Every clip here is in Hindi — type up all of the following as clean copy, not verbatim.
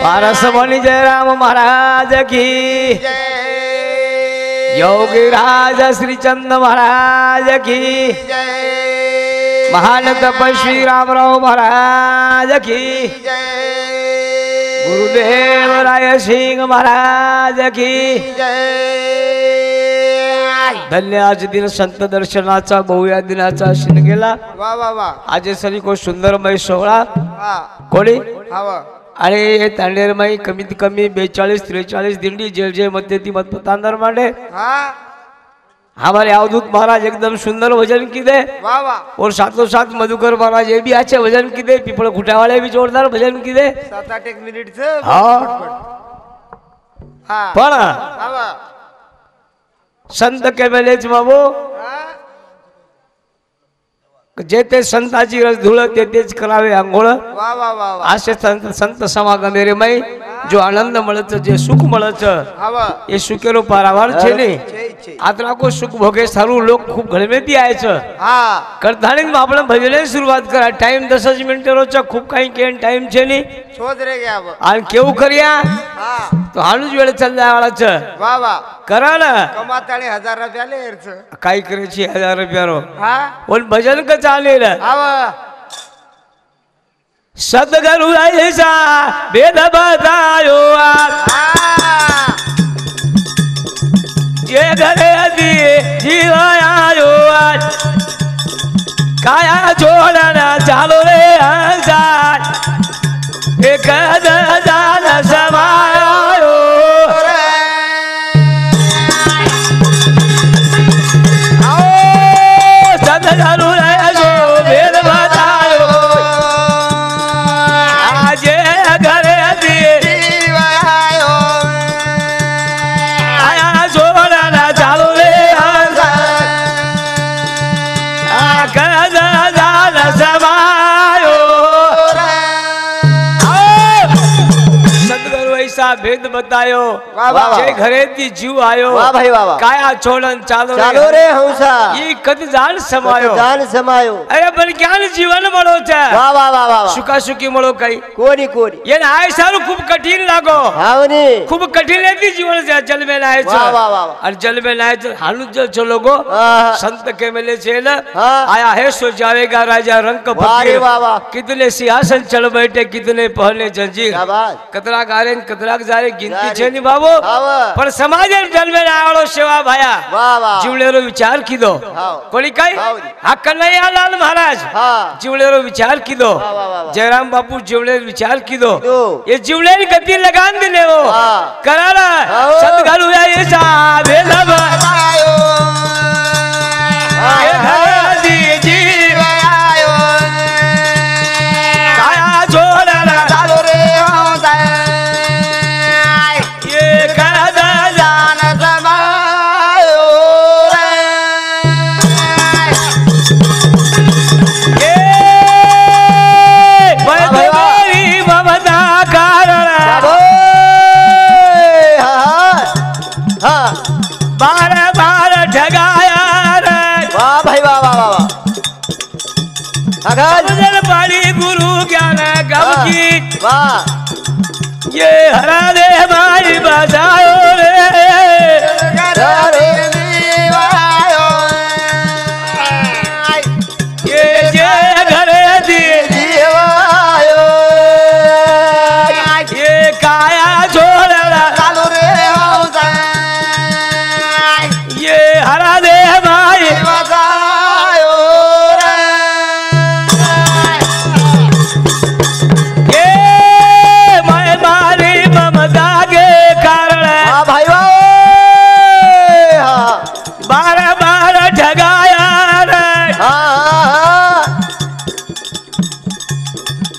पारसमणि जय राम महाराज की योगी राज श्री चंद महाराज की महान तपस्वी रामराव महाराज की गुरुदेव राय सिंह महाराज की धन्य आज दिन संत दर्शनाचा बहुया दिनाचा क्षण गेला। वा वा वा आज सरी को सुंदरमय सोहळा कोणी आणि तांडेरमाई कमीत कमी 42-43 दिंडी जय जय मध्य ती मत तांदर मांडे। हमारे अवधूत महाराज एकदम सुंदर भजन की दे वाह वाह और साथों साथ मधुकर महाराज ये भी अच्छे भजन की दे पीपल खुटा वाले भी जोरदार भजन की दे 7-8 मिनिट पण संत के मेलेच बाबू जे ते संताची रस धुळ ते तेच करावे आंघोळ। वा वा वा असे संत समागम मेरे मई जो आनंद मळच जे सुख मळच ये सुखेरो पारावार छे ने आत्रा को सुख भोगे सारू लोग खूप घडमेती आयचं करताणी आपण भजने सुरुवात करा टाइम 10 मिनिट रोजचा खूप काही केन टाइम छे ने शोध रे गया आणि केव करिया तो हाणूच वेळ चालला वाळाच वा वा करा ना कमाताळे 1000 रुपया लेरच काय करायची 1000 रुपया रो पण भजन का चालेल सदगुरु ऐसा वेद बतायो ये घरे दिए जीव आयो काया छोड़ना चालो रे हंसार एक दान समायो सदगुरु ऐसो वेद बतायो आज घरे दिए जीव आयो आया छोड़ना चालो रे हंसार दान समायो ऐसा भेद बतायो जे घरे ती जीव आयो काया छोड़न चालो रे हंसा ये कद जान समायो अरे पण ज्ञान जीवन मळो छे वा वा वा वा सुखा सुखी मळो काही कोणी कोणी ये आय सारू खूप कठीण लागो हावनी खूप कठीण लेती जीवन जल में लाए छे वा वा वा और जल में लाए छे हालू जो चलो गो संत के मिले छे न आया है सो जाएगा राजा रंग फकीर कितने सिंहासन चढ़ बैठे कितने पहने जंजीर कतरा गारे कतरा जारे गिनती छे नी बाबू पण समाज जल में आळो सेवा भाया जीवलेरो विचार कीदो कोणी काय हा कन्हैया लाल महाराज जीवलेरो विचार कीदो जयराम बापू जीवले विचार कीदो ये जीवले गति लगान दिले वो कराला सदगुरु ऐसा वेद बतायो दी जीव आयो काया छोड़ना चालो रे हंसा ये कद जान समायो मेरी ममता कारण बार बार ठगाया रे वाह भाई वाह वाह वाह समझन पाड़ी गुरु ज्ञान गम की वाह ये हरा दे मारी बजायो रे ये जे घरे दिए जीव आयो ये काया छोड़ना चालो रे हंसा ये हरा दे मारी बजायो ये मैं मारी ममता के कारण भाई बार बार ठगाया रे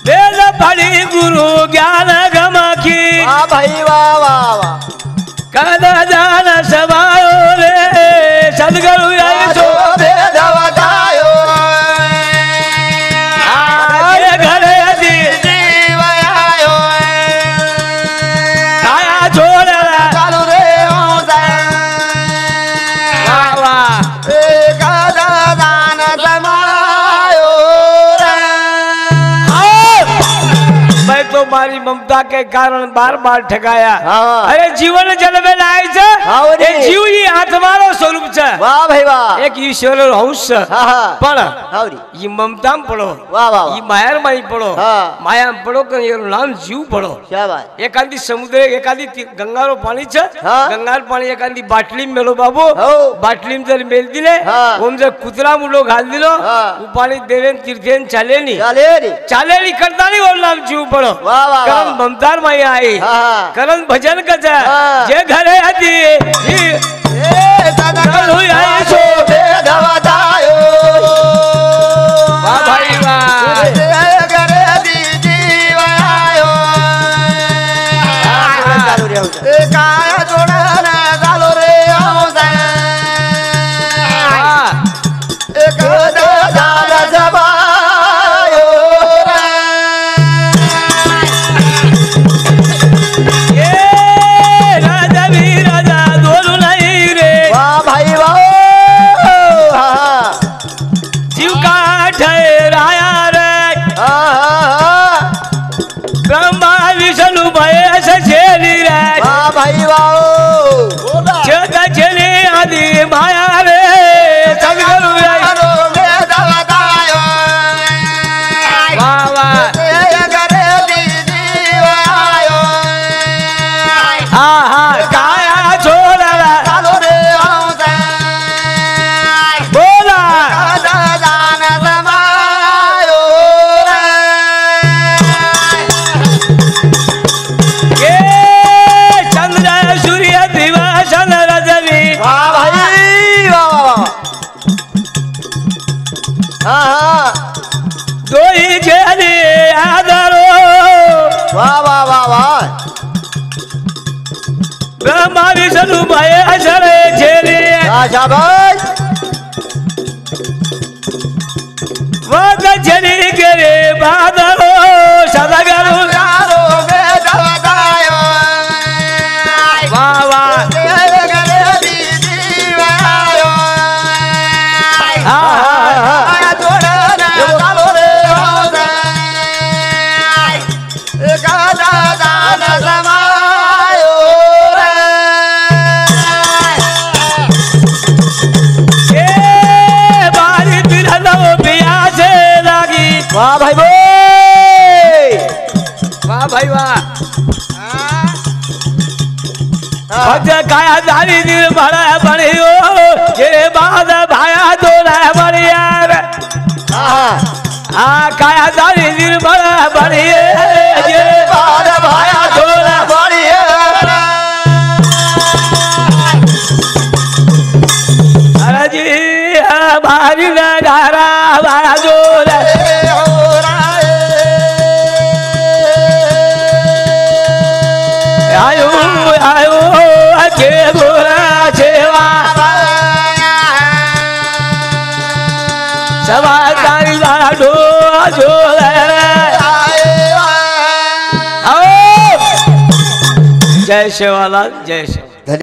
वेद पढ़ी गुरु ज्ञान गम की भाई वाह वाह वाह कद जान समायो रे सदगुरु ऐसो भेद बतायो आज घरे दी जीव आयो काया छोड़ना चालो रे हंसा वाह वाह एक दान समायो मैं तो तो मारी ममता के कारण बार बार ठगाया। हाँ। अरे जीवन जल में लाए छे हाँ, रे। ए जीव ही आत्मारो स्वरूप छे। वाह भाई वाह। एक ईश्वर अंश छे। हाँ हाँ। पण हाँ रे। ई ममता में पड़ो। वाह वाह। ई माया में पड़ो। हाँ। माया में पड़ो के एरो नाम जीव पड़ो। क्या बात। एकांती समुद्र एकांती गंगारो पानी छे। हाँ। गंगार पानी एकांती बाटली में मेलो बाबू। हो। बाटली में जर मेल दिले। हाँ। ओम जर कुतरा मुलो घाल दिलो। हाँ। वो पानी देवेन तीर्थेन चाले नहीं। चाले नहीं करता नहीं और नाम जीव पड़ो। वाह वाह। करण ममतार माई आई। हाँ। करण भजन कजा। हाँ। जे घरे आती वाह भाई वाह। काय जोड़ा ना चालो रे एक दादा जबायो ये राजा भी राजा दोनों नहीं रे। वाह भाई वाह। जीव का ठहराया रे। ब्रह्मा विष्णु महेश झेली रे। वाह भाई वाह। जग झेली आदि माया रे। सदगुरु वाह वाह। हाँ हाँ काया छोड़ा बोला। ये चंद्र सूर्य दिवस रजनी। वाह भाई वाह। हाँ हाँ। दो ही झेली आदरो। वाह वाह वाह वाह। ब्रह्मा विष्णु महेश झेली। शाबाश। वद झेली गिरे बादलो सदगुरु। वाह वाह। हाँ हाँ। ए बारी बिरहलो प्यासे लागी। वाह भाई बोय। वाह भाई वाह। भक्त काया दारी दिल बड़ा बड़ियो। ये बाद भाया दोला बड़िया रे। हाँ काया दारी दिल बड़ा बड़िए। ये बाद भाया दोला बढ़िया। अरे जी हमारी नजारा बड़ा जोर। आयो आयो के गोरा सेवा। सवा तारी लाडो जोर। जय शिवालाल जय शिव।